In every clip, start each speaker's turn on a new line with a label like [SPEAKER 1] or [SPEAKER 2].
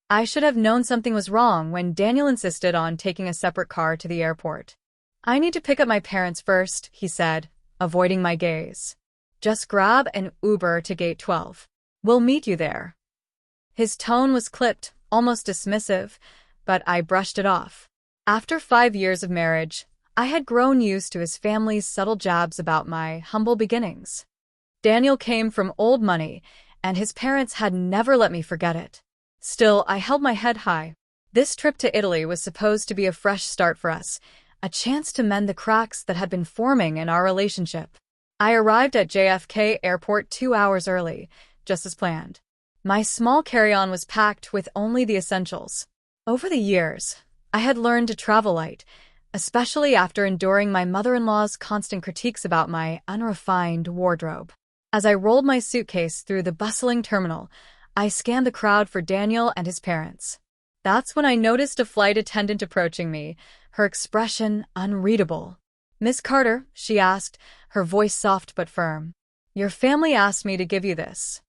[SPEAKER 1] I should have known something was wrong when Daniel insisted on taking a separate car to the airport. I need to pick up my parents first, he said, avoiding my gaze. Just grab an Uber to gate 12. We'll meet you there. His tone was clipped, almost dismissive, but I brushed it off. After 5 years of marriage, I had grown used to his family's subtle jabs about my humble beginnings. Daniel came from old money, and his parents had never let me forget it. Still, I held my head high. This trip to Italy was supposed to be a fresh start for us, a chance to mend the cracks that had been forming in our relationship. I arrived at JFK Airport 2 hours early, just as planned. My small carry-on was packed with only the essentials. Over the years, I had learned to travel light, especially after enduring my mother-in-law's constant critiques about my unrefined wardrobe. As I rolled my suitcase through the bustling terminal, I scanned the crowd for Daniel and his parents. That's when I noticed a flight attendant approaching me, her expression unreadable. "Miss Carter," she asked, her voice soft but firm. "Your family asked me to give you this."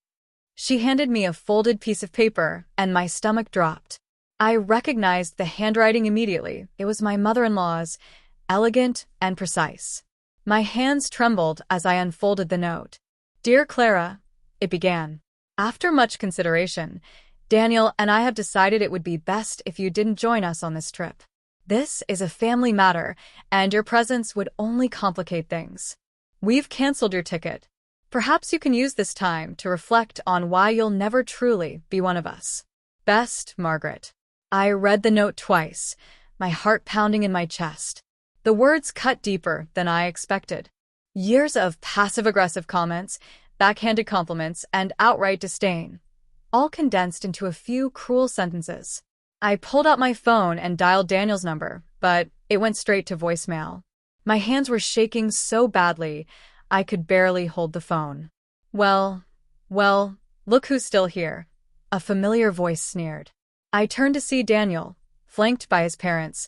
[SPEAKER 1] She handed me a folded piece of paper, and my stomach dropped. I recognized the handwriting immediately. It was my mother-in-law's, elegant and precise. My hands trembled as I unfolded the note. "Dear Clara," it began. "After much consideration, Daniel and I have decided it would be best if you didn't join us on this trip. This is a family matter, and your presence would only complicate things. We've canceled your ticket. Perhaps you can use this time to reflect on why you'll never truly be one of us. Best, Margaret." I read the note twice, my heart pounding in my chest. The words cut deeper than I expected. Years of passive-aggressive comments, backhanded compliments, and outright disdain, all condensed into a few cruel sentences. I pulled out my phone and dialed Daniel's number, but it went straight to voicemail. My hands were shaking so badly, I could barely hold the phone. Well, look who's still here," a familiar voice sneered. I turned to see Daniel, flanked by his parents,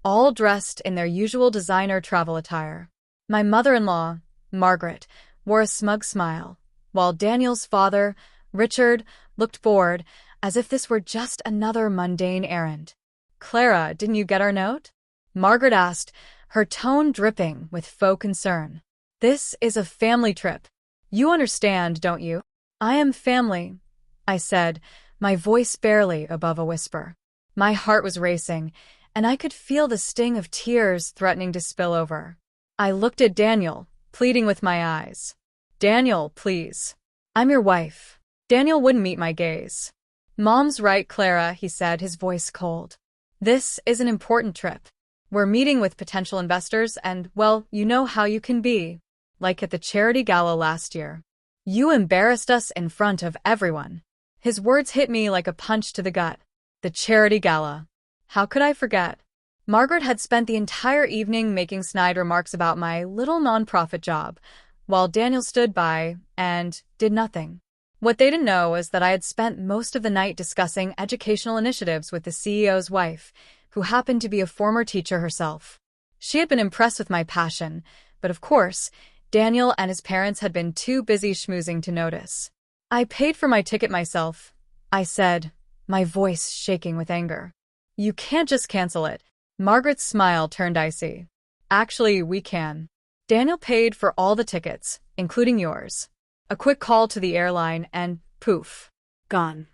[SPEAKER 1] all dressed in their usual designer travel attire. My mother-in-law, Margaret, wore a smug smile, while Daniel's father, Richard, looked bored, as if this were just another mundane errand. "Clara, didn't you get our note?" Margaret asked, her tone dripping with faux concern. "This is a family trip. You understand, don't you?" "I am family," I said, my voice barely above a whisper. My heart was racing, and I could feel the sting of tears threatening to spill over. I looked at Daniel, pleading with my eyes. "Daniel, please. I'm your wife." Daniel wouldn't meet my gaze. "Mom's right, Clara," he said, his voice cold. "This is an important trip. We're meeting with potential investors and, well, you know how you can be. Like at the charity gala last year. You embarrassed us in front of everyone." His words hit me like a punch to the gut. The charity gala. How could I forget? Margaret had spent the entire evening making snide remarks about my little nonprofit job, while Daniel stood by and did nothing. What they didn't know was that I had spent most of the night discussing educational initiatives with the CEO's wife, who happened to be a former teacher herself. She had been impressed with my passion, but of course, Daniel and his parents had been too busy schmoozing to notice. "I paid for my ticket myself," I said, my voice shaking with anger. "You can't just cancel it." Margaret's smile turned icy. "Actually, we can. Daniel paid for all the tickets, including yours. A quick call to the airline and, poof, gone."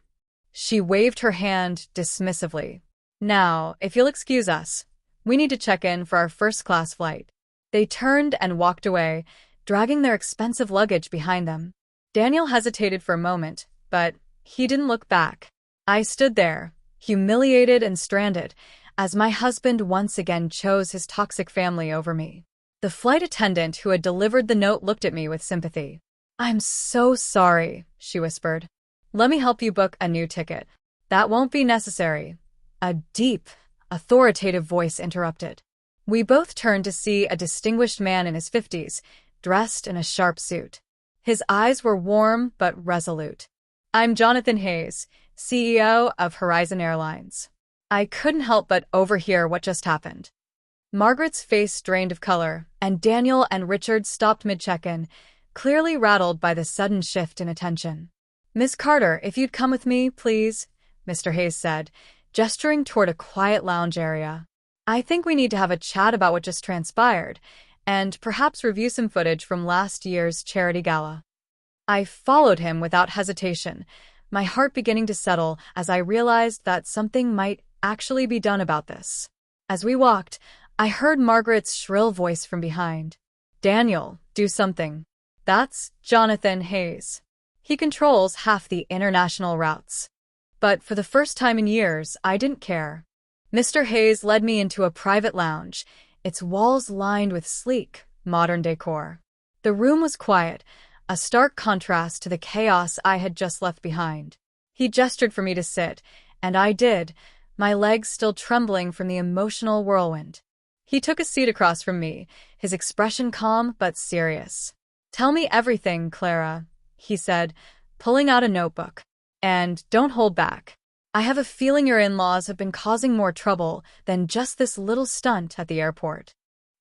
[SPEAKER 1] She waved her hand dismissively. "Now, if you'll excuse us, we need to check in for our first-class flight." They turned and walked away, dragging their expensive luggage behind them. Daniel hesitated for a moment, but he didn't look back. I stood there, humiliated and stranded, as my husband once again chose his toxic family over me. The flight attendant who had delivered the note looked at me with sympathy. "I'm so sorry," she whispered. "Let me help you book a new ticket." "That won't be necessary," a deep, authoritative voice interrupted. We both turned to see a distinguished man in his 50s, dressed in a sharp suit. His eyes were warm but resolute. "I'm Jonathan Hayes, CEO of Horizon Airlines." I couldn't help but overhear what just happened. Margaret's face drained of color, and Daniel and Richard stopped mid-check-in, clearly rattled by the sudden shift in attention. "Miss Carter, if you'd come with me, please," Mr. Hayes said, gesturing toward a quiet lounge area. I think we need to have a chat about what just transpired, and perhaps review some footage from last year's charity gala. I followed him without hesitation, my heart beginning to settle as I realized that something might actually be done about this. As we walked, I heard Margaret's shrill voice from behind. Daniel, do something. That's Jonathan Hayes. He controls half the international routes. But for the first time in years, I didn't care. Mr. Hayes led me into a private lounge, its walls lined with sleek, modern decor. The room was quiet, a stark contrast to the chaos I had just left behind. He gestured for me to sit, and I did, my legs still trembling from the emotional whirlwind. He took a seat across from me, his expression calm but serious. Tell me everything, Clara, he said, pulling out a notebook. And don't hold back. I have a feeling your in-laws have been causing more trouble than just this little stunt at the airport.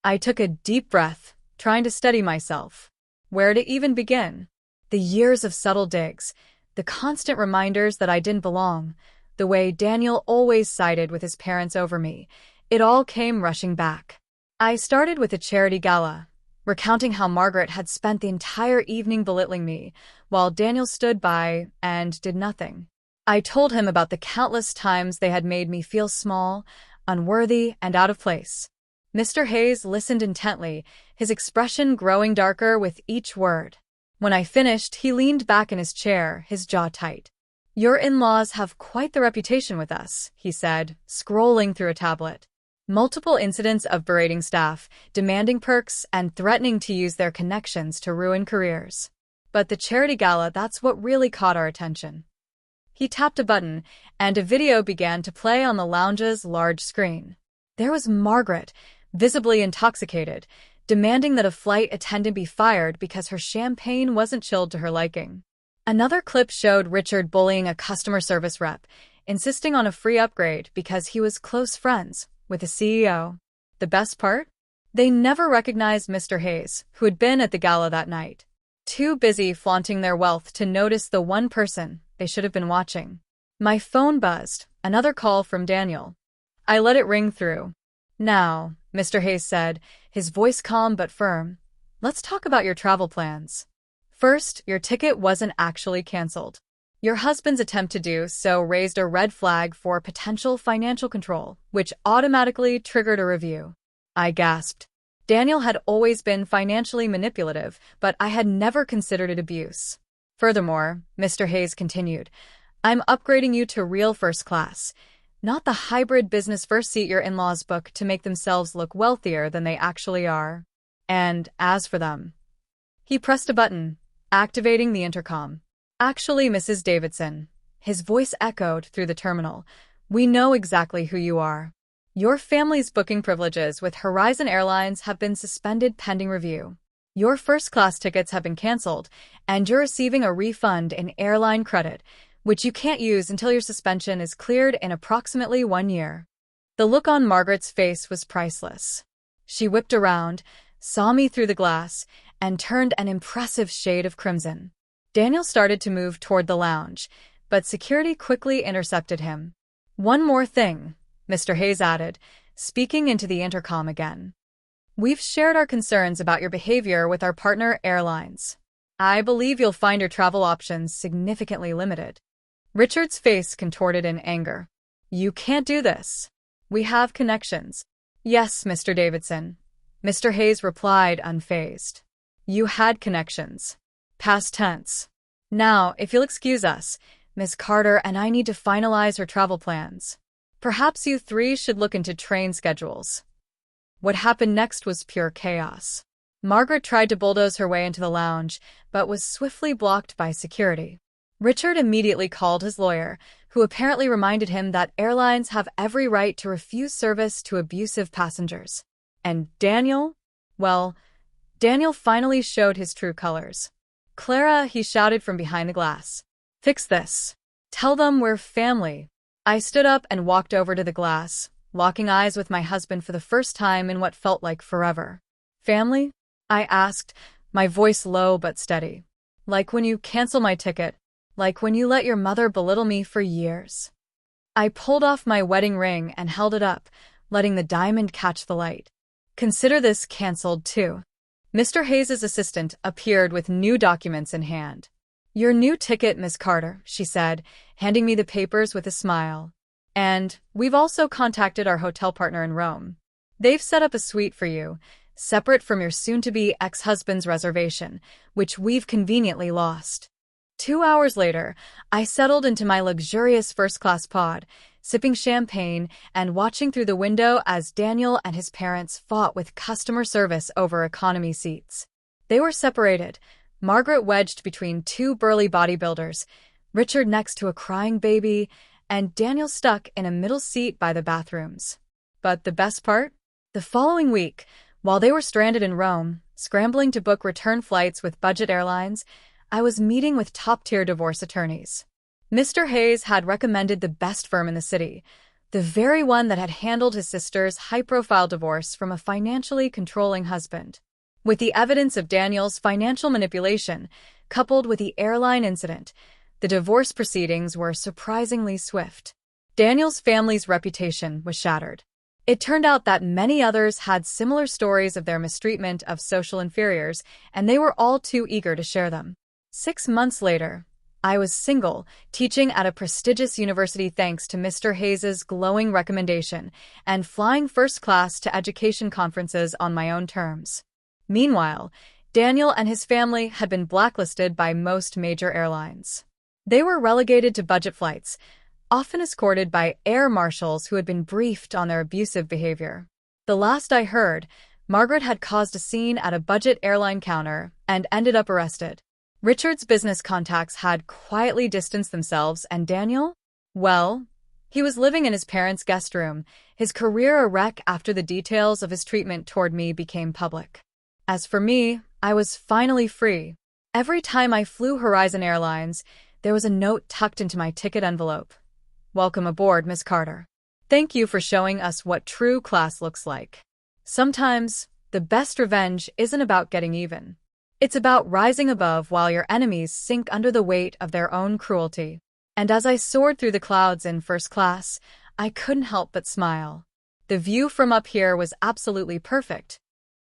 [SPEAKER 1] I took a deep breath, trying to steady myself. Where to even begin? The years of subtle digs, the constant reminders that I didn't belong, the way Daniel always sided with his parents over me, it all came rushing back. I started with a charity gala, recounting how Margaret had spent the entire evening belittling me, while Daniel stood by and did nothing. I told him about the countless times they had made me feel small, unworthy, and out of place. Mr. Hayes listened intently, his expression growing darker with each word. When I finished, he leaned back in his chair, his jaw tight. Your in-laws have quite the reputation with us, he said, scrolling through a tablet. Multiple incidents of berating staff, demanding perks, and threatening to use their connections to ruin careers. But the charity gala, that's what really caught our attention. He tapped a button, and a video began to play on the lounge's large screen. There was Margaret, visibly intoxicated, demanding that a flight attendant be fired because her champagne wasn't chilled to her liking. Another clip showed Richard bullying a customer service rep, insisting on a free upgrade because he was close friends with the CEO. The best part? They never recognized Mr. Hayes, who had been at the gala that night. Too busy flaunting their wealth to notice the one person they should have been watching. My phone buzzed, another call from Daniel. I let it ring through. Now, Mr. Hayes said, his voice calm but firm, let's talk about your travel plans. First, your ticket wasn't actually canceled. Your husband's attempt to do so raised a red flag for potential financial control, which automatically triggered a review. I gasped. Daniel had always been financially manipulative, but I had never considered it abuse. Furthermore, Mr. Hayes continued, I'm upgrading you to real first class, not the hybrid business first seat your in-laws book to make themselves look wealthier than they actually are. And as for them. He pressed a button, activating the intercom. Actually, Mrs. Davidson, his voice echoed through the terminal, we know exactly who you are. Your family's booking privileges with Horizon Airlines have been suspended pending review. Your first-class tickets have been canceled, and you're receiving a refund in airline credit, which you can't use until your suspension is cleared in approximately 1 year. The look on Margaret's face was priceless. She whipped around, saw me through the glass, and turned an impressive shade of crimson. Daniel started to move toward the lounge, but security quickly intercepted him. One more thing, Mr. Hayes added, speaking into the intercom again. We've shared our concerns about your behavior with our partner airlines. I believe you'll find your travel options significantly limited. Richard's face contorted in anger. You can't do this. We have connections. Yes, Mr. Davidson. Mr. Hayes replied unfazed. You had connections. Past tense. Now, if you'll excuse us, Miss Carter and I need to finalize her travel plans. Perhaps you three should look into train schedules. What happened next was pure chaos. Margaret tried to bulldoze her way into the lounge, but was swiftly blocked by security. Richard immediately called his lawyer, who apparently reminded him that airlines have every right to refuse service to abusive passengers. And Daniel? Well, Daniel finally showed his true colors. Clara, he shouted from behind the glass. Fix this. Tell them we're family. I stood up and walked over to the glass, locking eyes with my husband for the first time in what felt like forever. Family? I asked, my voice low but steady. Like when you cancel my ticket. Like when you let your mother belittle me for years. I pulled off my wedding ring and held it up, letting the diamond catch the light. Consider this cancelled too. Mr. Hayes's assistant appeared with new documents in hand. Your new ticket, Miss Carter, she said, handing me the papers with a smile. And we've also contacted our hotel partner in Rome. They've set up a suite for you, separate from your soon-to-be ex-husband's reservation, which we've conveniently lost. 2 hours later, I settled into my luxurious first-class pod, sipping champagne and watching through the window as Daniel and his parents fought with customer service over economy seats. They were separated, Margaret wedged between two burly bodybuilders, Richard next to a crying baby, and Daniel stuck in a middle seat by the bathrooms. But the best part? The following week, while they were stranded in Rome, scrambling to book return flights with budget airlines, I was meeting with top-tier divorce attorneys. Mr. Hayes had recommended the best firm in the city, the very one that had handled his sister's high-profile divorce from a financially controlling husband. With the evidence of Daniel's financial manipulation, coupled with the airline incident, the divorce proceedings were surprisingly swift. Daniel's family's reputation was shattered. It turned out that many others had similar stories of their mistreatment of social inferiors, and they were all too eager to share them. 6 months later, I was single, teaching at a prestigious university thanks to Mr. Hayes's glowing recommendation, and flying first class to education conferences on my own terms. Meanwhile, Daniel and his family had been blacklisted by most major airlines. They were relegated to budget flights, often escorted by air marshals who had been briefed on their abusive behavior. The last I heard, Margaret had caused a scene at a budget airline counter and ended up arrested. Richard's business contacts had quietly distanced themselves, and Daniel? Well, he was living in his parents' guest room, his career a wreck after the details of his treatment toward me became public. As for me, I was finally free. Every time I flew Horizon Airlines, there was a note tucked into my ticket envelope. Welcome aboard, Miss Carter. Thank you for showing us what true class looks like. Sometimes, the best revenge isn't about getting even. It's about rising above while your enemies sink under the weight of their own cruelty. And as I soared through the clouds in first class, I couldn't help but smile. The view from up here was absolutely perfect.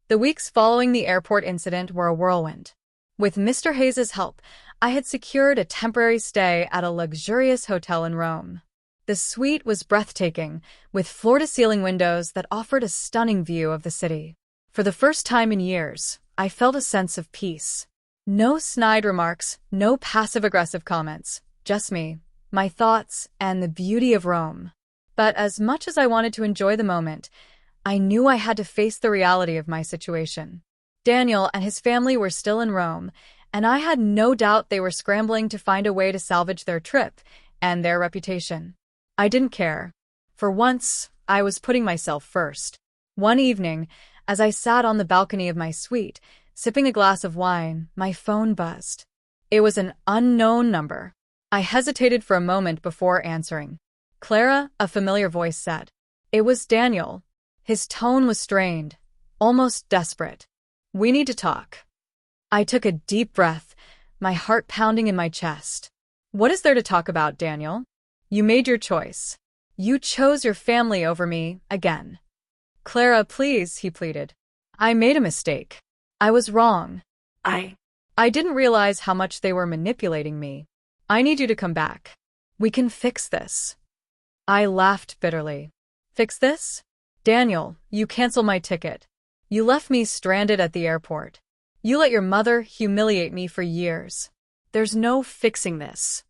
[SPEAKER 1] The weeks following the airport incident were a whirlwind. With Mr. Hayes's help, I had secured a temporary stay at a luxurious hotel in Rome. The suite was breathtaking, with floor-to-ceiling windows that offered a stunning view of the city. For the first time in years, I felt a sense of peace. No snide remarks, no passive-aggressive comments, just me, my thoughts, and the beauty of Rome. But as much as I wanted to enjoy the moment, I knew I had to face the reality of my situation. Daniel and his family were still in Rome, and I had no doubt they were scrambling to find a way to salvage their trip and their reputation. I didn't care. For once, I was putting myself first. One evening, as I sat on the balcony of my suite, sipping a glass of wine, my phone buzzed. It was an unknown number. I hesitated for a moment before answering. Clara, a familiar voice said. It was Daniel. His tone was strained, almost desperate. We need to talk. I took a deep breath, my heart pounding in my chest. What is there to talk about, Daniel? You made your choice. You chose your family over me, again. Clara, please, he pleaded. I made a mistake. I was wrong. I didn't realize how much they were manipulating me. I need you to come back. We can fix this. I laughed bitterly. Fix this? Daniel, you canceled my ticket. You left me stranded at the airport. You let your mother humiliate me for years. There's no fixing this.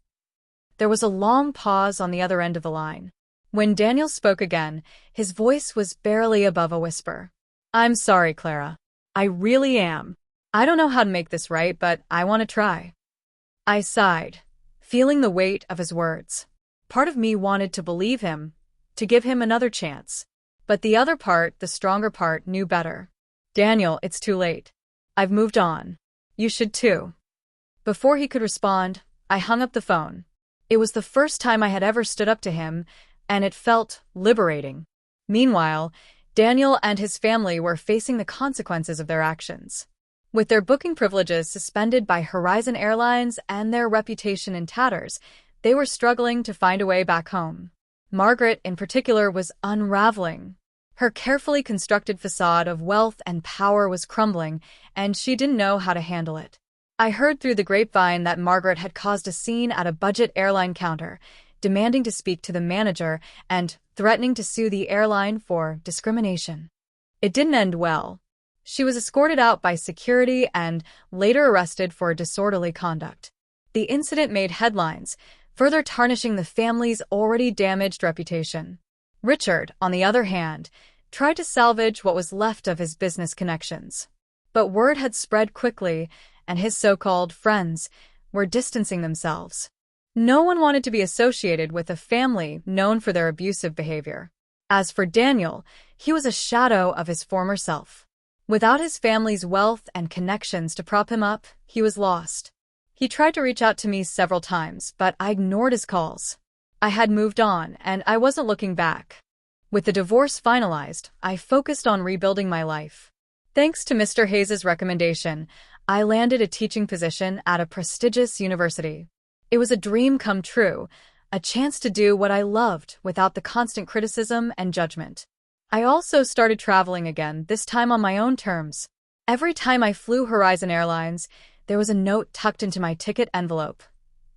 [SPEAKER 1] There was a long pause on the other end of the line. When Daniel spoke again, his voice was barely above a whisper. I'm sorry, Clara. I really am. I don't know how to make this right, but I want to try. I sighed, feeling the weight of his words. Part of me wanted to believe him, to give him another chance. But the other part, the stronger part, knew better. Daniel, it's too late. I've moved on. You should too. Before he could respond, I hung up the phone. It was the first time I had ever stood up to him, and it felt liberating. Meanwhile, Daniel and his family were facing the consequences of their actions. With their booking privileges suspended by Horizon Airlines and their reputation in tatters, they were struggling to find a way back home. Margaret, in particular, was unraveling. Her carefully constructed facade of wealth and power was crumbling, and she didn't know how to handle it. I heard through the grapevine that Margaret had caused a scene at a budget airline counter, demanding to speak to the manager and threatening to sue the airline for discrimination. It didn't end well. She was escorted out by security and later arrested for disorderly conduct. The incident made headlines, further tarnishing the family's already damaged reputation. Richard, on the other hand, tried to salvage what was left of his business connections. But word had spread quickly, and his so-called friends were distancing themselves. No one wanted to be associated with a family known for their abusive behavior. As for Daniel, he was a shadow of his former self. Without his family's wealth and connections to prop him up, he was lost. He tried to reach out to me several times, but I ignored his calls. I had moved on, and I wasn't looking back. With the divorce finalized, I focused on rebuilding my life. Thanks to Mr. Hayes's recommendation, I landed a teaching position at a prestigious university. It was a dream come true, a chance to do what I loved without the constant criticism and judgment. I also started traveling again, this time on my own terms. Every time I flew Horizon Airlines, there was a note tucked into my ticket envelope.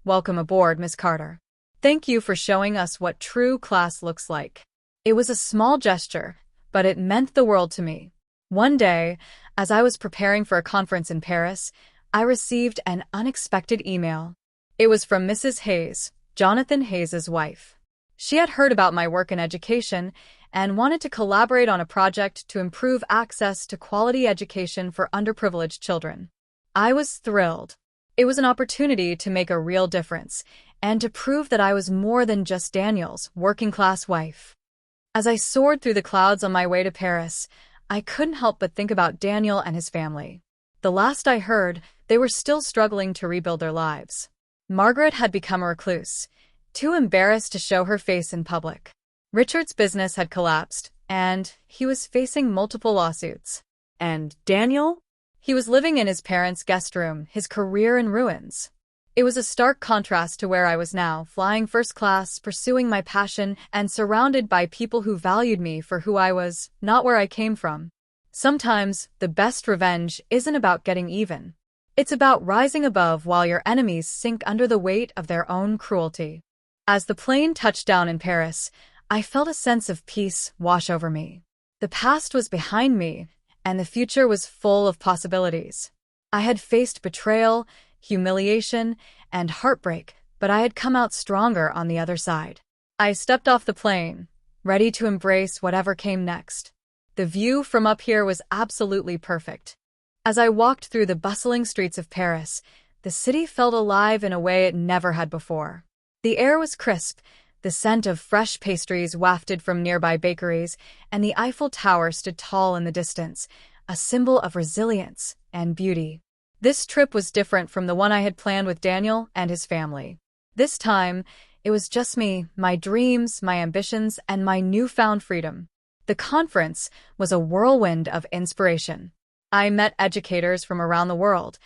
[SPEAKER 1] "Welcome aboard, Miss Carter. Thank you for showing us what true class looks like." It was a small gesture, but it meant the world to me. One day, as I was preparing for a conference in Paris, I received an unexpected email. It was from Mrs. Hayes, Jonathan Hayes's wife. She had heard about my work in education and wanted to collaborate on a project to improve access to quality education for underprivileged children. I was thrilled. It was an opportunity to make a real difference and to prove that I was more than just Daniel's working-class wife. As I soared through the clouds on my way to Paris, I couldn't help but think about Daniel and his family. The last I heard, they were still struggling to rebuild their lives. Margaret had become a recluse, too embarrassed to show her face in public. Richard's business had collapsed, and he was facing multiple lawsuits. And Daniel? He was living in his parents' guest room, his career in ruins. It was a stark contrast to where I was now, flying first class, pursuing my passion, and surrounded by people who valued me for who I was, not where I came from. Sometimes, the best revenge isn't about getting even. It's about rising above while your enemies sink under the weight of their own cruelty. As the plane touched down in Paris, I felt a sense of peace wash over me. The past was behind me, and the future was full of possibilities. I had faced betrayal, humiliation, and heartbreak, but I had come out stronger on the other side. I stepped off the plane, ready to embrace whatever came next. The view from up here was absolutely perfect. As I walked through the bustling streets of Paris, the city felt alive in a way it never had before. The air was crisp, the scent of fresh pastries wafted from nearby bakeries, and the Eiffel Tower stood tall in the distance, a symbol of resilience and beauty. This trip was different from the one I had planned with Daniel and his family. This time, it was just me, my dreams, my ambitions, and my newfound freedom. The conference was a whirlwind of inspiration. I met educators from around the world,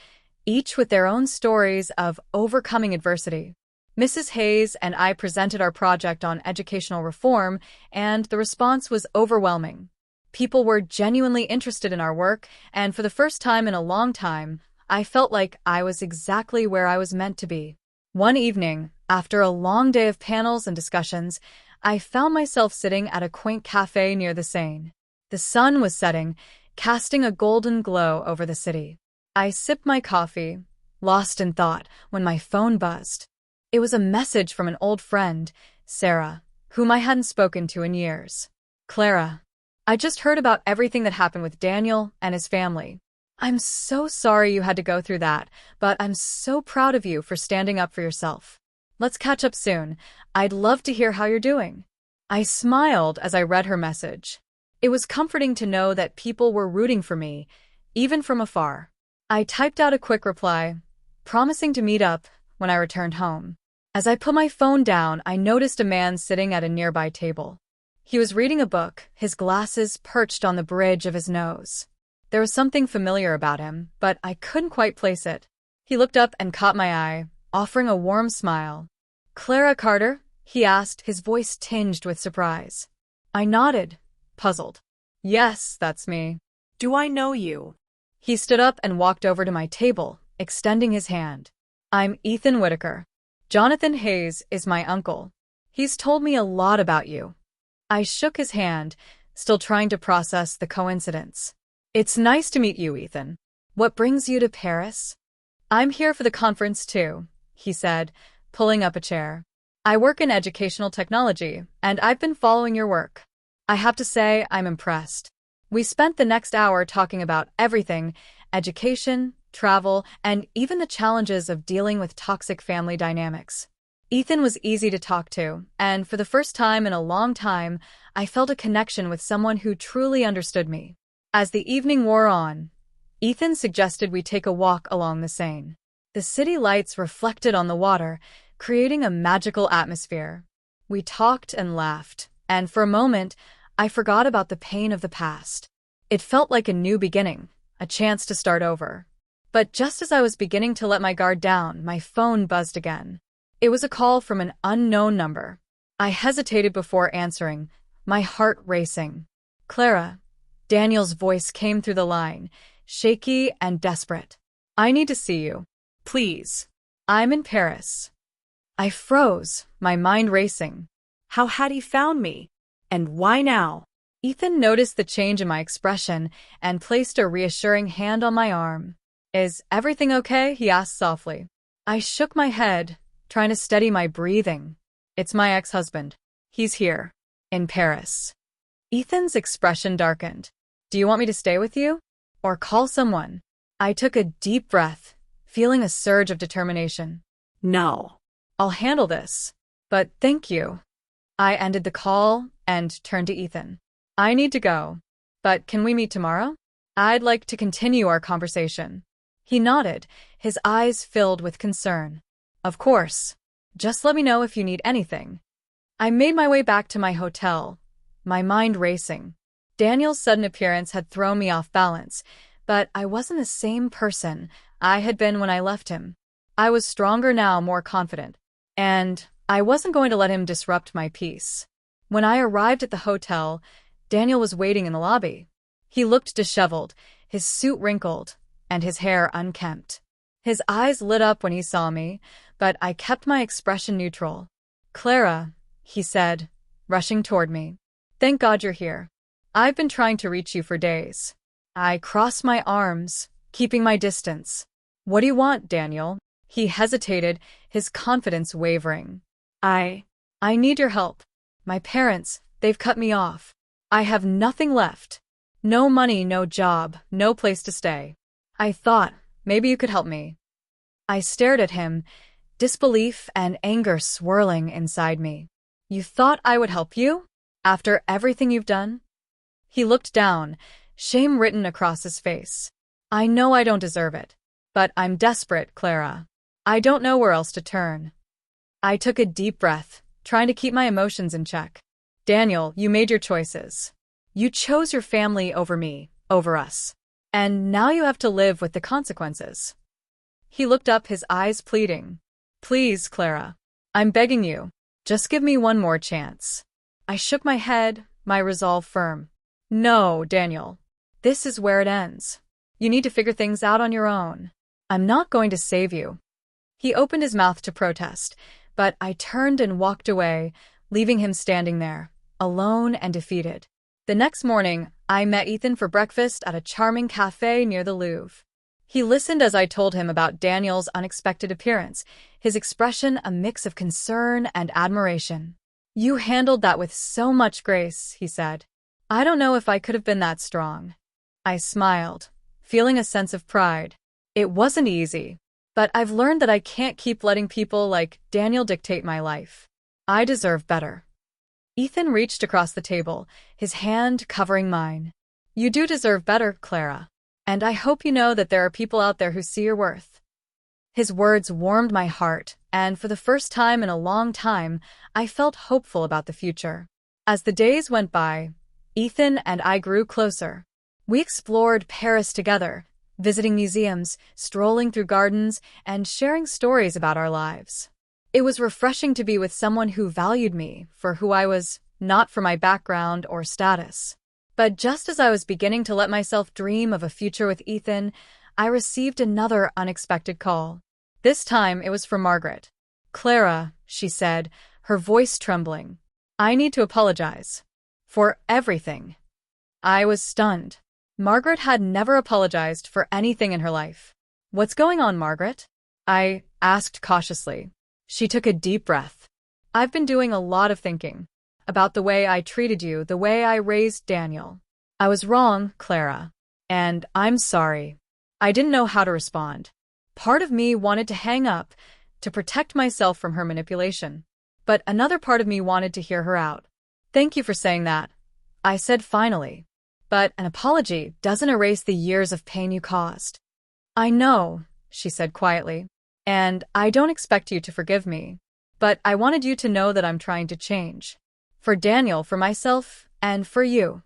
[SPEAKER 1] each with their own stories of overcoming adversity. Mrs. Hayes and I presented our project on educational reform, and the response was overwhelming. People were genuinely interested in our work, and for the first time in a long time, I felt like I was exactly where I was meant to be. One evening, after a long day of panels and discussions, I found myself sitting at a quaint cafe near the Seine. The sun was setting, casting a golden glow over the city. I sipped my coffee, lost in thought, when my phone buzzed. It was a message from an old friend, Sarah, whom I hadn't spoken to in years. "Clara, I just heard about everything that happened with Daniel and his family. I'm so sorry you had to go through that, but I'm so proud of you for standing up for yourself. Let's catch up soon. I'd love to hear how you're doing." I smiled as I read her message. It was comforting to know that people were rooting for me, even from afar. I typed out a quick reply, promising to meet up when I returned home. As I put my phone down, I noticed a man sitting at a nearby table. He was reading a book, his glasses perched on the bridge of his nose. There was something familiar about him, but I couldn't quite place it. He looked up and caught my eye, offering a warm smile. "Clara Carter," he asked, his voice tinged with surprise. I nodded, puzzled. Yes, that's me.
[SPEAKER 2] Do I know you?
[SPEAKER 1] He stood up and walked over to my table, extending his hand. I'm Ethan Whitaker. Jonathan Hayes is my uncle. He's told me a lot about you. I shook his hand, still trying to process the coincidence. It's nice to meet you, Ethan. What brings you to Paris? I'm here for the conference too, he said, pulling up a chair. I work in educational technology, and I've been following your work. I have to say, I'm impressed. We spent the next hour talking about everything: education, travel, and even the challenges of dealing with toxic family dynamics. Ethan was easy to talk to, and for the first time in a long time, I felt a connection with someone who truly understood me. As the evening wore on, Ethan suggested we take a walk along the Seine. The city lights reflected on the water, creating a magical atmosphere. We talked and laughed, and for a moment, I forgot about the pain of the past. It felt like a new beginning, a chance to start over. But just as I was beginning to let my guard down, my phone buzzed again. It was a call from an unknown number. I hesitated before answering, my heart racing. Clara. Daniel's voice came through the line, shaky and desperate. I need to see you. Please. I'm in Paris. I froze, my mind racing.
[SPEAKER 2] How had he found me? And why now?
[SPEAKER 1] Ethan noticed the change in my expression and placed a reassuring hand on my arm. Is everything okay? He asked softly. I shook my head, trying to steady my breathing. It's my ex-husband. He's here. In Paris. Ethan's expression darkened. Do you want me to stay with you? Or call someone? I took a deep breath, feeling a surge of determination.
[SPEAKER 2] No.
[SPEAKER 1] I'll handle this. But thank you. I ended the call and turned to Ethan. I need to go. But can we meet tomorrow? I'd like to continue our conversation. He nodded, his eyes filled with concern. Of course. Just let me know if you need anything. I made my way back to my hotel, my mind racing. Daniel's sudden appearance had thrown me off balance, but I wasn't the same person I had been when I left him. I was stronger now, more confident. And I wasn't going to let him disrupt my peace. When I arrived at the hotel, Daniel was waiting in the lobby. He looked disheveled, his suit wrinkled, and his hair unkempt. His eyes lit up when he saw me, but I kept my expression neutral. Clara, he said, rushing toward me. Thank God you're here. I've been trying to reach you for days. I crossed my arms, keeping my distance. What do you want, Daniel? He hesitated, his confidence wavering. I need your help. My parents, they've cut me off. I have nothing left. No money, no job, no place to stay. I thought, maybe you could help me. I stared at him, disbelief and anger swirling inside me. You thought I would help you? After everything you've done? He looked down, shame written across his face. I know I don't deserve it. But I'm desperate, Clara. I don't know where else to turn. I took a deep breath, trying to keep my emotions in check. Daniel, you made your choices. You chose your family over me, over us. And now you have to live with the consequences. He looked up, his eyes pleading. Please, Clara. I'm begging you. Just give me one more chance. I shook my head, my resolve firm. No, Daniel. This is where it ends. You need to figure things out on your own. I'm not going to save you. He opened his mouth to protest, but I turned and walked away, leaving him standing there, alone and defeated. The next morning, I met Ethan for breakfast at a charming cafe near the Louvre. He listened as I told him about Daniel's unexpected appearance, his expression a mix of concern and admiration. You handled that with so much grace, he said. I don't know if I could have been that strong. I smiled, feeling a sense of pride. It wasn't easy, but I've learned that I can't keep letting people like Daniel dictate my life. I deserve better. Ethan reached across the table, his hand covering mine. You do deserve better, Clara. And I hope you know that there are people out there who see your worth. His words warmed my heart, and for the first time in a long time, I felt hopeful about the future. As the days went by, Ethan and I grew closer. We explored Paris together, visiting museums, strolling through gardens, and sharing stories about our lives. It was refreshing to be with someone who valued me for who I was, not for my background or status. But just as I was beginning to let myself dream of a future with Ethan, I received another unexpected call. This time it was from Margaret. "Clara," she said, her voice trembling. "I need to apologize. For everything." I was stunned. Margaret had never apologized for anything in her life. "What's going on, Margaret?" I asked cautiously. She took a deep breath. "I've been doing a lot of thinking about the way I treated you, the way I raised Daniel. I was wrong, Clara. And I'm sorry. I didn't know how to respond. Part of me wanted to hang up, to protect myself from her manipulation. But another part of me wanted to hear her out. Thank you for saying that," I said finally. "But an apology doesn't erase the years of pain you caused." "I know," she said quietly. "And I don't expect you to forgive me. But I wanted you to know that I'm trying to change. For Daniel, for myself, and for you."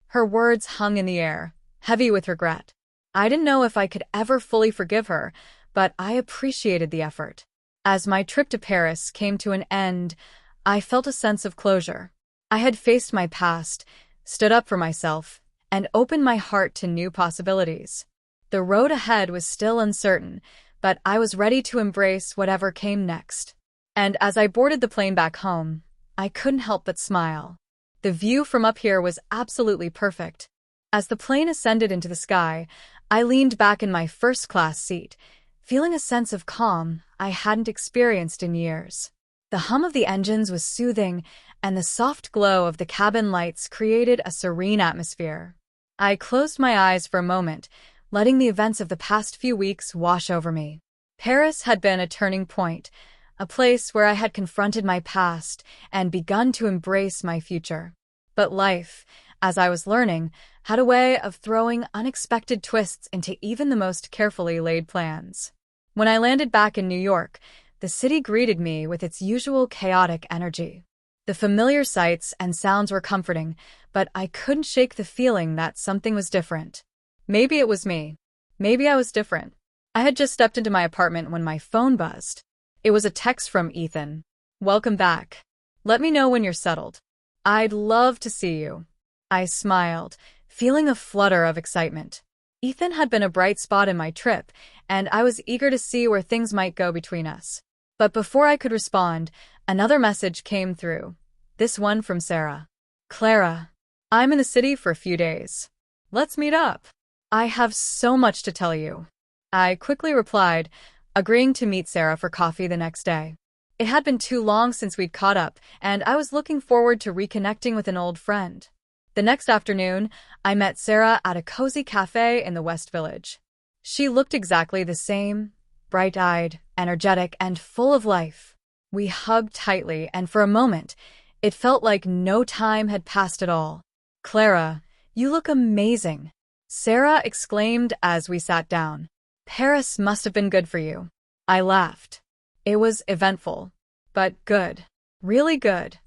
[SPEAKER 1] Her words hung in the air, heavy with regret. I didn't know if I could ever fully forgive her, but I appreciated the effort. As my trip to Paris came to an end, I felt a sense of closure. I had faced my past, stood up for myself, and opened my heart to new possibilities. The road ahead was still uncertain, but I was ready to embrace whatever came next. And as I boarded the plane back home, I couldn't help but smile. The view from up here was absolutely perfect. As the plane ascended into the sky, I leaned back in my first-class seat, feeling a sense of calm I hadn't experienced in years. The hum of the engines was soothing, and the soft glow of the cabin lights created a serene atmosphere. I closed my eyes for a moment, letting the events of the past few weeks wash over me. Paris had been a turning point, a place where I had confronted my past and begun to embrace my future. But life, as I was learning, had a way of throwing unexpected twists into even the most carefully laid plans. When I landed back in New York, the city greeted me with its usual chaotic energy. The familiar sights and sounds were comforting, but I couldn't shake the feeling that something was different. Maybe it was me. Maybe I was different. I had just stepped into my apartment when my phone buzzed. It was a text from Ethan. "Welcome back. Let me know when you're settled. I'd love to see you." I smiled, feeling a flutter of excitement. Ethan had been a bright spot in my trip, and I was eager to see where things might go between us. But before I could respond, another message came through. This one from Sarah. "Clara, I'm in the city for a few days. Let's meet up. I have so much to tell you." I quickly replied, agreeing to meet Sarah for coffee the next day. It had been too long since we'd caught up, and I was looking forward to reconnecting with an old friend. The next afternoon, I met Sarah at a cozy cafe in the West Village. She looked exactly the same, bright-eyed, energetic, and full of life. We hugged tightly, and for a moment, it felt like no time had passed at all. "Clara, you look amazing," Sarah exclaimed as we sat down. "Paris must have been good for you." I laughed. It was eventful, but good. Really good.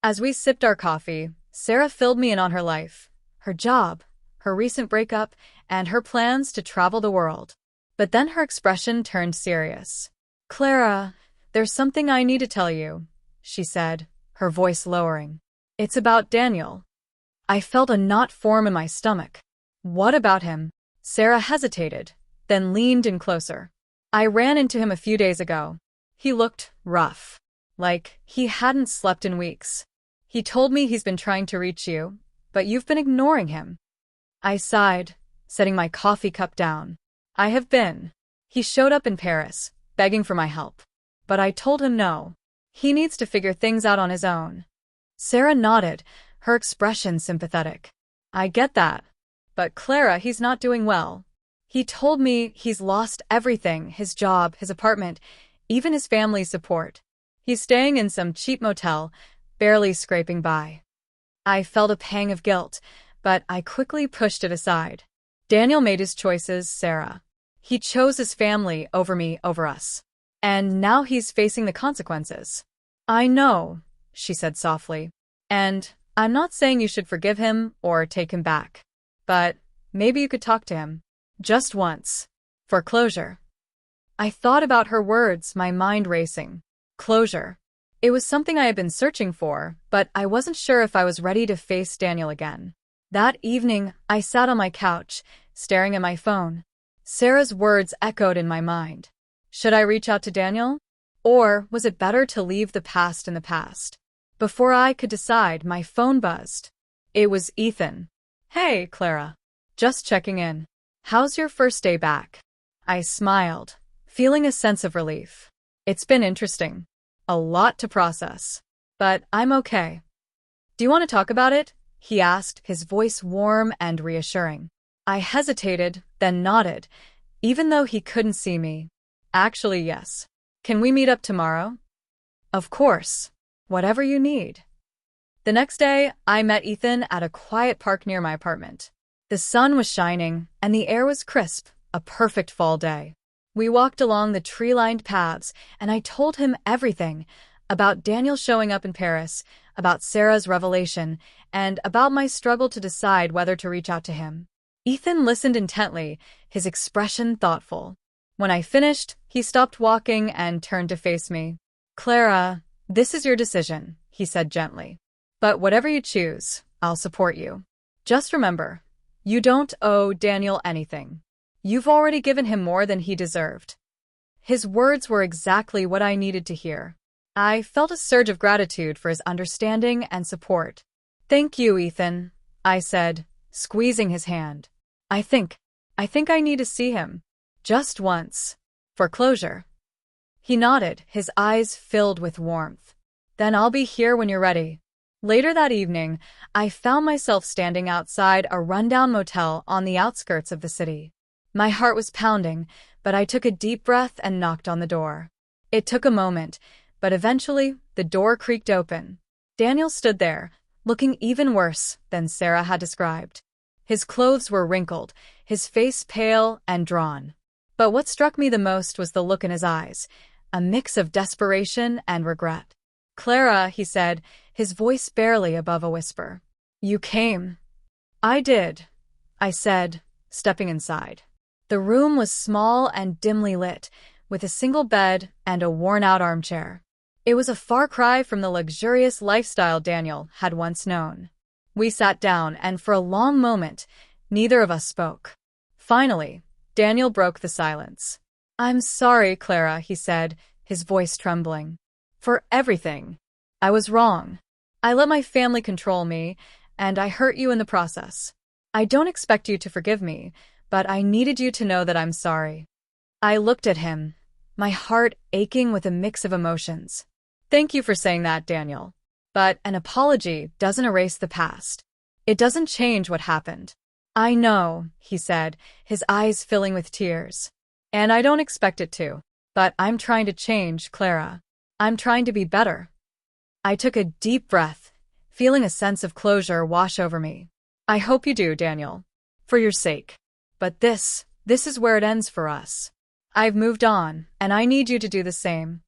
[SPEAKER 1] As we sipped our coffee, Sarah filled me in on her life, her job, her recent breakup, and her plans to travel the world. But then her expression turned serious. "Clara, there's something I need to tell you," she said, her voice lowering. "It's about Daniel." I felt a knot form in my stomach. "What about him?" Sarah hesitated, then leaned in closer. "I ran into him a few days ago. He looked rough, like he hadn't slept in weeks. He told me he's been trying to reach you, but you've been ignoring him." I sighed, setting my coffee cup down. "I have been. He showed up in Paris, begging for my help. But I told him no. He needs to figure things out on his own." Sarah nodded, her expression sympathetic. "I get that. But Clara, he's not doing well. He told me he's lost everything, his job, his apartment, even his family's support. He's staying in some cheap motel, barely scraping by." I felt a pang of guilt, but I quickly pushed it aside. "Daniel made his choices, Sarah. He chose his family over me, over us. And now he's facing the consequences." "I know," she said softly. "And I'm not saying you should forgive him or take him back. But maybe you could talk to him. Just once. For closure." I thought about her words, my mind racing. Closure. It was something I had been searching for, but I wasn't sure if I was ready to face Daniel again. That evening, I sat on my couch, staring at my phone. Sarah's words echoed in my mind. Should I reach out to Daniel? Or was it better to leave the past in the past? Before I could decide, my phone buzzed. It was Ethan. Hey, Clara. Just checking in. How's your first day back? I smiled, feeling a sense of relief. It's been interesting. A lot to process. But I'm okay. Do you want to talk about it? He asked, his voice warm and reassuring. I hesitated, then nodded, even though he couldn't see me. Actually, yes. Can we meet up tomorrow? Of course. Whatever you need. The next day, I met Ethan at a quiet park near my apartment. The sun was shining, and the air was crisp, a perfect fall day. We walked along the tree-lined paths, and I told him everything about Daniel showing up in Paris, about Sarah's revelation, and about my struggle to decide whether to reach out to him. Ethan listened intently, his expression thoughtful. When I finished, he stopped walking and turned to face me. Clara, this is your decision, he said gently. But whatever you choose, I'll support you. Just remember, you don't owe Daniel anything. You've already given him more than he deserved. His words were exactly what I needed to hear. I felt a surge of gratitude for his understanding and support. Thank you, Ethan, I said, squeezing his hand. I think I need to see him. Just once. For closure. He nodded, his eyes filled with warmth. Then I'll be here when you're ready. Later that evening, I found myself standing outside a rundown motel on the outskirts of the city. My heart was pounding, but I took a deep breath and knocked on the door. It took a moment, but eventually, the door creaked open. Daniel stood there, looking even worse than Sarah had described. His clothes were wrinkled, his face pale and drawn. But what struck me the most was the look in his eyes, a mix of desperation and regret. Clara, he said, his voice barely above a whisper. You came. I did, I said, stepping inside. The room was small and dimly lit, with a single bed and a worn-out armchair. It was a far cry from the luxurious lifestyle Daniel had once known. We sat down, and for a long moment, neither of us spoke. Finally, Daniel broke the silence. I'm sorry, Clara, he said, his voice trembling. For everything. I was wrong. I let my family control me, and I hurt you in the process. I don't expect you to forgive me, but I needed you to know that I'm sorry. I looked at him, my heart aching with a mix of emotions. Thank you for saying that, Daniel. But an apology doesn't erase the past. It doesn't change what happened. I know, he said, his eyes filling with tears. And I don't expect it to. But I'm trying to change, Clara. I'm trying to be better. I took a deep breath, feeling a sense of closure wash over me. I hope you do, Daniel. For your sake. But this is where it ends for us. I've moved on, and I need you to do the same.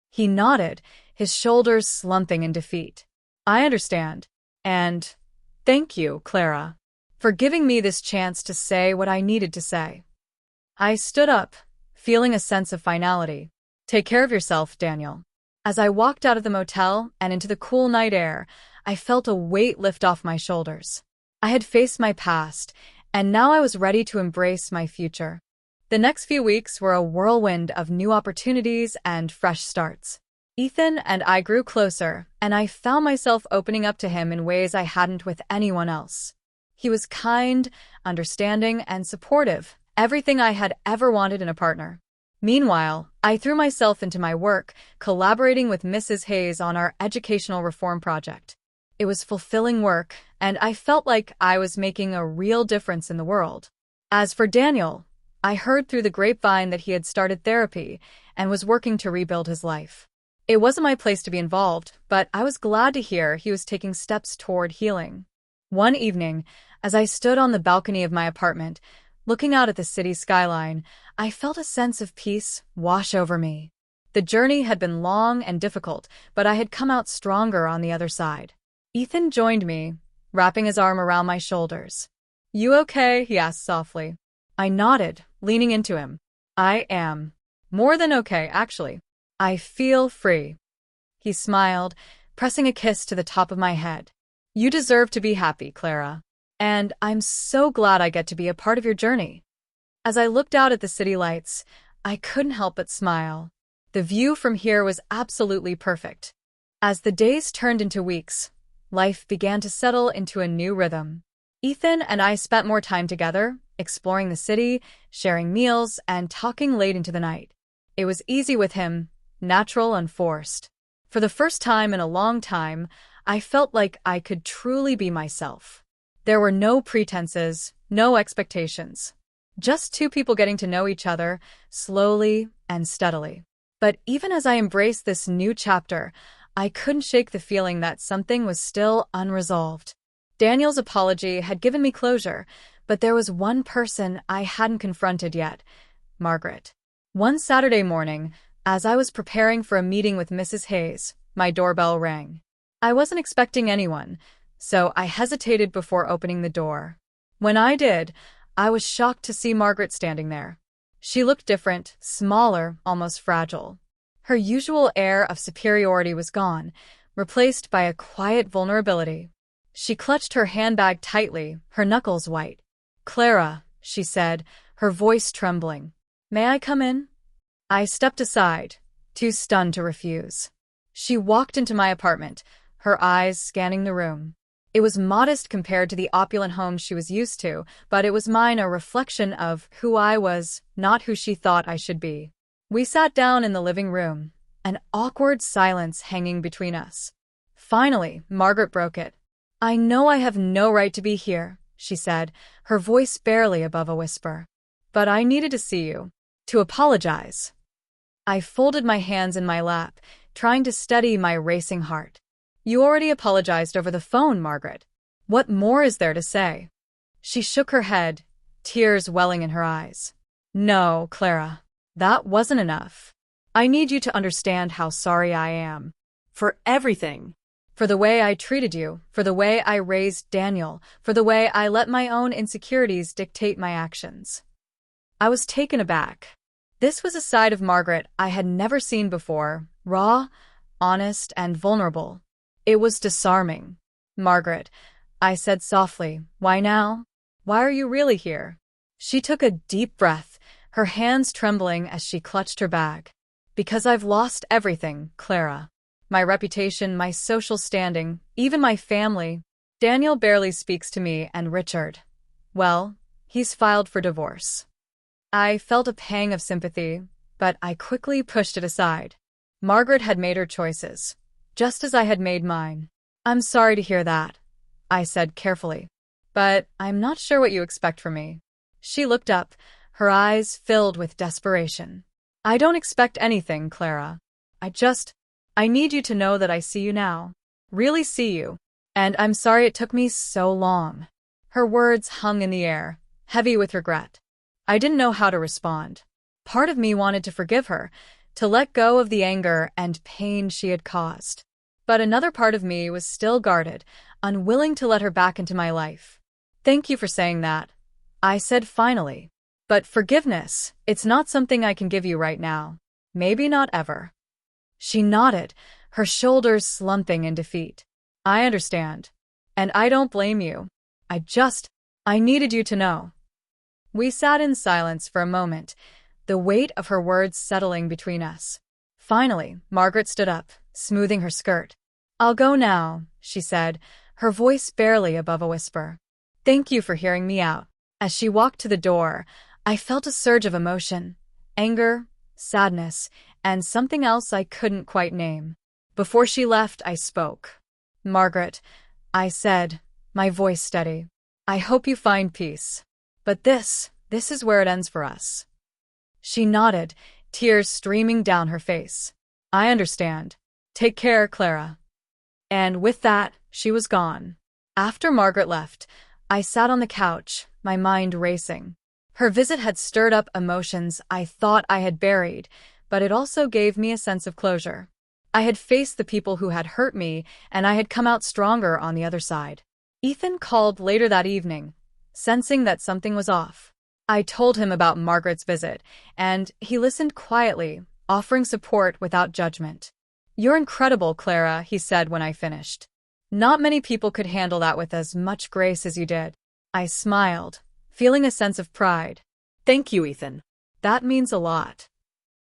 [SPEAKER 1] He nodded, his shoulders slumping in defeat. I understand. And thank you, Clara, for giving me this chance to say what I needed to say. I stood up, feeling a sense of finality. Take care of yourself, Daniel. As I walked out of the motel and into the cool night air, I felt a weight lift off my shoulders. I had faced my past, and now I was ready to embrace my future. The next few weeks were a whirlwind of new opportunities and fresh starts. Ethan and I grew closer, and I found myself opening up to him in ways I hadn't with anyone else. He was kind, understanding, and supportive, everything I had ever wanted in a partner. Meanwhile, I threw myself into my work, collaborating with Mrs. Hayes on our educational reform project. It was fulfilling work, and I felt like I was making a real difference in the world. As for Daniel, I heard through the grapevine that he had started therapy and was working to rebuild his life. It wasn't my place to be involved, but I was glad to hear he was taking steps toward healing. One evening, as I stood on the balcony of my apartment, looking out at the city skyline, I felt a sense of peace wash over me. The journey had been long and difficult, but I had come out stronger on the other side. Ethan joined me, wrapping his arm around my shoulders. You okay? He asked softly. I nodded, leaning into him. I am. More than okay, actually. I feel free. He smiled, pressing a kiss to the top of my head. You deserve to be happy, Clara. And I'm so glad I get to be a part of your journey. As I looked out at the city lights, I couldn't help but smile. The view from here was absolutely perfect. As the days turned into weeks, life began to settle into a new rhythm. Ethan and I spent more time together, exploring the city, sharing meals, and talking late into the night. It was easy with him, natural and forced. For the first time in a long time, I felt like I could truly be myself. There were no pretenses, no expectations. Just two people getting to know each other, slowly and steadily. But even as I embraced this new chapter, I couldn't shake the feeling that something was still unresolved. Daniel's apology had given me closure, but there was one person I hadn't confronted yet, Margaret. One Saturday morning, as I was preparing for a meeting with Mrs. Hayes, my doorbell rang. I wasn't expecting anyone, so I hesitated before opening the door. When I did, I was shocked to see Margaret standing there. She looked different, smaller, almost fragile. Her usual air of superiority was gone, replaced by a quiet vulnerability. She clutched her handbag tightly, her knuckles white. "Clara," she said, her voice trembling. "May I come in?" I stepped aside, too stunned to refuse. She walked into my apartment, her eyes scanning the room. It was modest compared to the opulent home she was used to, but it was mine a reflection of who I was, not who she thought I should be. We sat down in the living room, an awkward silence hanging between us. Finally, Margaret broke it. "I know I have no right to be here," she said, her voice barely above a whisper. "But I needed to see you, to apologize." I folded my hands in my lap, trying to steady my racing heart. "You already apologized over the phone, Margaret. What more is there to say?" She shook her head, tears welling in her eyes. "No, Clara, that wasn't enough. I need you to understand how sorry I am.
[SPEAKER 2] For everything.
[SPEAKER 1] For the way I treated you, for the way I raised Daniel, for the way I let my own insecurities dictate my actions." I was taken aback. This was a side of Margaret I had never seen before, raw, honest, and vulnerable. It was disarming. "Margaret," I said softly, "why now? Why are you really here?" She took a deep breath, her hands trembling as she clutched her bag. "Because I've lost everything, Clara. My reputation, my social standing, even my family. Daniel barely speaks to me, and Richard, well, he's filed for divorce." I felt a pang of sympathy, but I quickly pushed it aside. Margaret had made her choices, just as I had made mine. "I'm sorry to hear that," I said carefully. "But I'm not sure what you expect from me." She looked up, her eyes filled with desperation. "I don't expect anything, Clara. I need you to know that I see you now. Really see you. And I'm sorry it took me so long." Her words hung in the air, heavy with regret. I didn't know how to respond. Part of me wanted to forgive her, to let go of the anger and pain she had caused. But another part of me was still guarded, unwilling to let her back into my life. "Thank you for saying that," I said finally. "But forgiveness, it's not something I can give you right now. Maybe not ever." She nodded, her shoulders slumping in defeat. "I understand. And I don't blame you. I needed you to know." We sat in silence for a moment, the weight of her words settling between us. Finally, Margaret stood up, smoothing her skirt. "I'll go now," she said, her voice barely above a whisper. "Thank you for hearing me out." As she walked to the door, I felt a surge of emotion, anger, sadness, and something else I couldn't quite name. Before she left, I spoke. "Margaret," I said, my voice steady, "I hope you find peace. But this is where it ends for us." She nodded, tears streaming down her face. "I understand. Take care, Clara." And with that, she was gone. After Margaret left, I sat on the couch, my mind racing. Her visit had stirred up emotions I thought I had buried, but it also gave me a sense of closure. I had faced the people who had hurt me, and I had come out stronger on the other side. Ethan called later that evening, sensing that something was off. I told him about Margaret's visit, and he listened quietly, offering support without judgment. "You're incredible, Clara," he said when I finished. "Not many people could handle that with as much grace as you did." I smiled, feeling a sense of pride.
[SPEAKER 2] Thank you, Ethan.
[SPEAKER 1] That means a lot.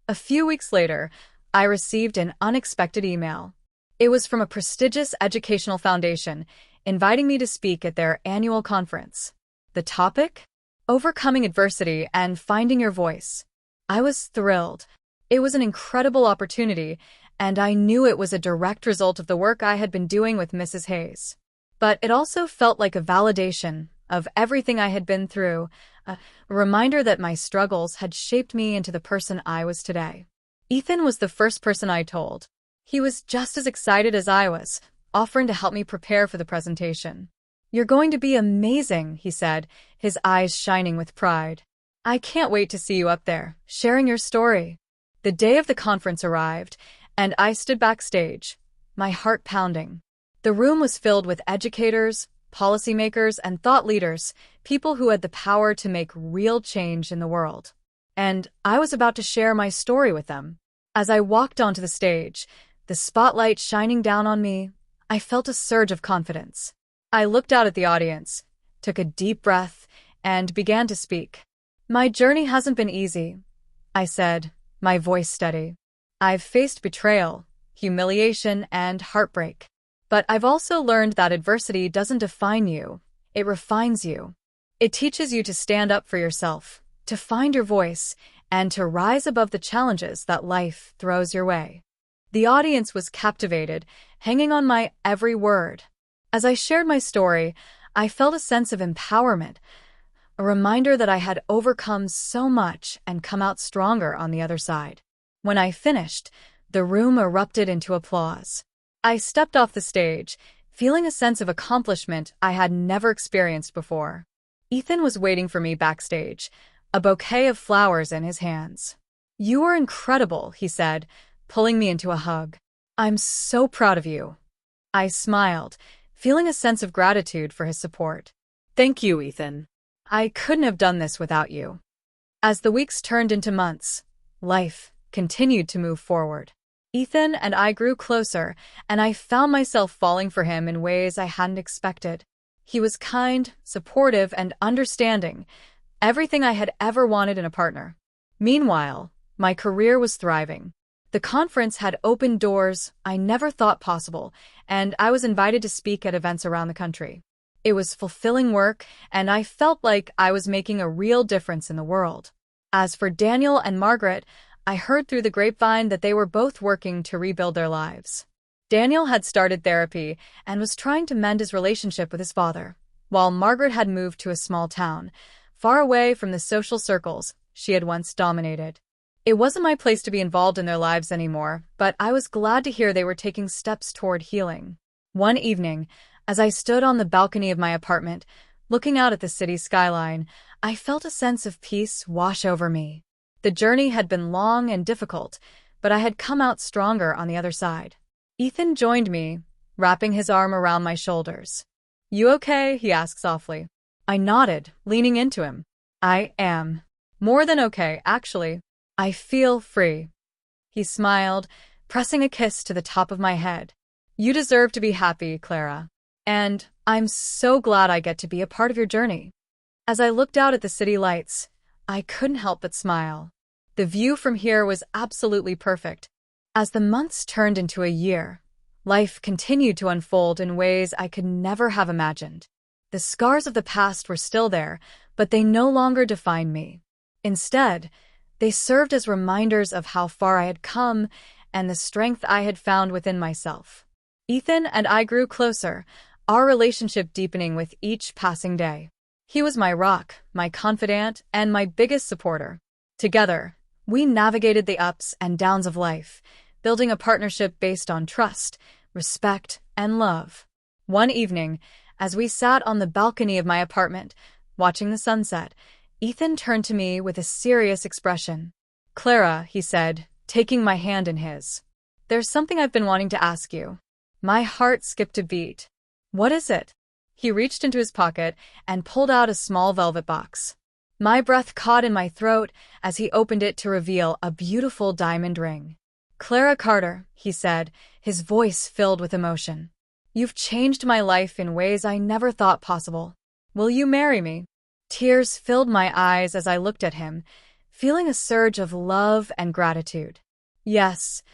[SPEAKER 1] A few weeks later, I received an unexpected email. It was from a prestigious educational foundation, inviting me to speak at their annual conference. The topic? Overcoming adversity and finding your voice. I was thrilled. It was an incredible opportunity, and I knew it was a direct result of the work I had been doing with Mrs. Hayes. But it also felt like a validation of everything I had been through, a reminder that my struggles had shaped me into the person I was today. Ethan was the first person I told. He was just as excited as I was, offering to help me prepare for the presentation. "You're going to be amazing," he said, his eyes shining with pride. "I can't wait to see you up there, sharing your story." The day of the conference arrived, and I stood backstage, my heart pounding. The room was filled with educators, policymakers, and thought leaders, people who had the power to make real change in the world. And I was about to share my story with them. As I walked onto the stage, the spotlight shining down on me, I felt a surge of confidence. I looked out at the audience, took a deep breath, and began to speak. "My journey hasn't been easy," I said, my voice steady. "I've faced betrayal, humiliation, and heartbreak. But I've also learned that adversity doesn't define you, it refines you. It teaches you to stand up for yourself, to find your voice, and to rise above the challenges that life throws your way." The audience was captivated, hanging on my every word. As I shared my story, I felt a sense of empowerment, a reminder that I had overcome so much and come out stronger on the other side. When I finished, the room erupted into applause. I stepped off the stage, feeling a sense of accomplishment I had never experienced before. Ethan was waiting for me backstage, a bouquet of flowers in his hands. "You are incredible," he said, pulling me into a hug. "I'm so proud of you." I smiled, feeling a sense of gratitude for his support.
[SPEAKER 2] Thank you, Ethan.
[SPEAKER 1] "I couldn't have done this without you." As the weeks turned into months, life continued to move forward. Ethan and I grew closer, and I found myself falling for him in ways I hadn't expected. He was kind, supportive, and understanding, everything I had ever wanted in a partner. Meanwhile, my career was thriving. The conference had opened doors I never thought possible, and I was invited to speak at events around the country. It was fulfilling work, and I felt like I was making a real difference in the world. As for Daniel and Margaret, I heard through the grapevine that they were both working to rebuild their lives. Daniel had started therapy and was trying to mend his relationship with his father, while Margaret had moved to a small town, far away from the social circles she had once dominated. It wasn't my place to be involved in their lives anymore, but I was glad to hear they were taking steps toward healing. One evening, as I stood on the balcony of my apartment, looking out at the city skyline, I felt a sense of peace wash over me. The journey had been long and difficult, but I had come out stronger on the other side. Ethan joined me, wrapping his arm around my shoulders. "You okay?" he asked softly. I nodded, leaning into him. "I am. More than okay, actually. I feel free." He smiled, pressing a kiss to the top of my head. "You deserve to be happy, Clara. And I'm so glad I get to be a part of your journey." As I looked out at the city lights, I couldn't help but smile. The view from here was absolutely perfect. As the months turned into a year, life continued to unfold in ways I could never have imagined. The scars of the past were still there, but they no longer defined me. Instead, they served as reminders of how far I had come and the strength I had found within myself. Ethan and I grew closer, our relationship deepening with each passing day. He was my rock, my confidant, and my biggest supporter. Together, we navigated the ups and downs of life, building a partnership based on trust, respect, and love. One evening, as we sat on the balcony of my apartment, watching the sunset, Ethan turned to me with a serious expression. "Clara," he said, taking my hand in his. "There's something I've been wanting to ask you." My heart skipped a beat. "What is it?" He reached into his pocket and pulled out a small velvet box. My breath caught in my throat as he opened it to reveal a beautiful diamond ring. Clara Carter, he said, his voice filled with emotion. You've changed my life in ways I never thought possible. Will you marry me? Tears filled my eyes as I looked at him, feeling a surge of love and gratitude. Yes,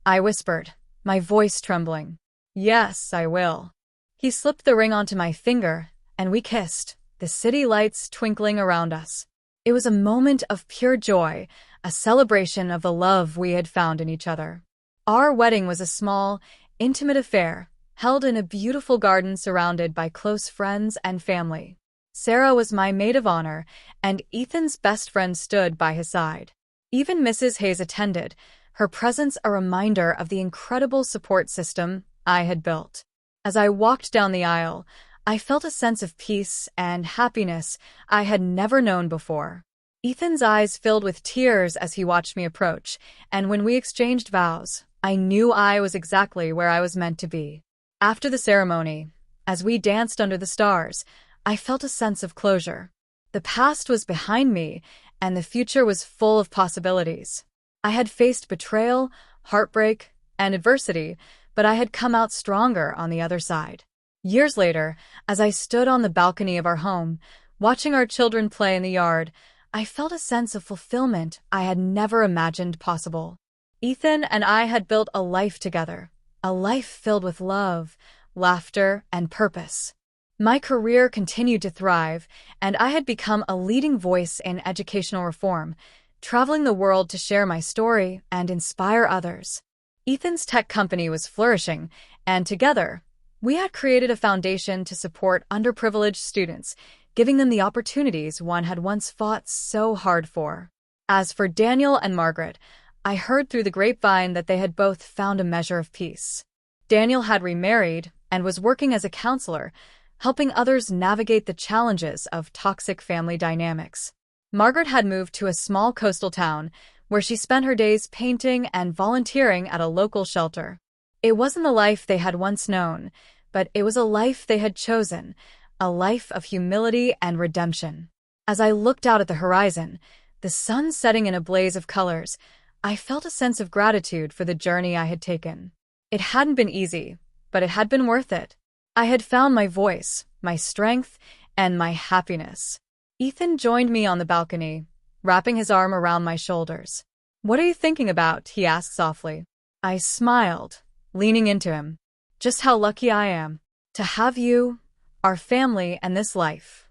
[SPEAKER 1] I whispered, my voice trembling. Yes, I will. He slipped the ring onto my finger, and we kissed, the city lights twinkling around us. It was a moment of pure joy, a celebration of the love we had found in each other. Our wedding was a small, intimate affair, held in a beautiful garden surrounded by close friends and family. Sarah was my maid of honor, and Ethan's best friend stood by his side. Even Mrs. Hayes attended, her presence a reminder of the incredible support system I had built. As I walked down the aisle, I felt a sense of peace and happiness I had never known before. Ethan's eyes filled with tears as he watched me approach, and when we exchanged vows, I knew I was exactly where I was meant to be. After the ceremony, as we danced under the stars, I felt a sense of closure. The past was behind me, and the future was full of possibilities. I had faced betrayal, heartbreak, and adversity, but I had come out stronger on the other side. Years later, as I stood on the balcony of our home, watching our children play in the yard, I felt a sense of fulfillment I had never imagined possible. Ethan and I had built a life together, a life filled with love, laughter, and purpose. My career continued to thrive, and I had become a leading voice in educational reform, traveling the world to share my story and inspire others. Ethan's tech company was flourishing, and together, we had created a foundation to support underprivileged students, giving them the opportunities one had once fought so hard for. As for Daniel and Margaret, I heard through the grapevine that they had both found a measure of peace. Daniel had remarried and was working as a counselor, helping others navigate the challenges of toxic family dynamics. Margaret had moved to a small coastal town where she spent her days painting and volunteering at a local shelter. It wasn't the life they had once known, but it was a life they had chosen, a life of humility and redemption. As I looked out at the horizon, the sun setting in a blaze of colors, I felt a sense of gratitude for the journey I had taken. It hadn't been easy, but it had been worth it. I had found my voice, my strength, and my happiness. Ethan joined me on the balcony, wrapping his arm around my shoulders. "What are you thinking about?" he asked softly. I smiled, leaning into him. "Just how lucky I am to have you, our family, and this life."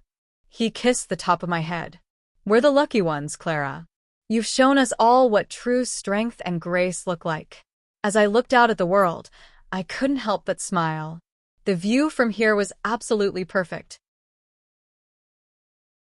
[SPEAKER 1] He kissed the top of my head. "We're the lucky ones, Clara. You've shown us all what true strength and grace look like." As I looked out at the world, I couldn't help but smile. The view from here was absolutely perfect.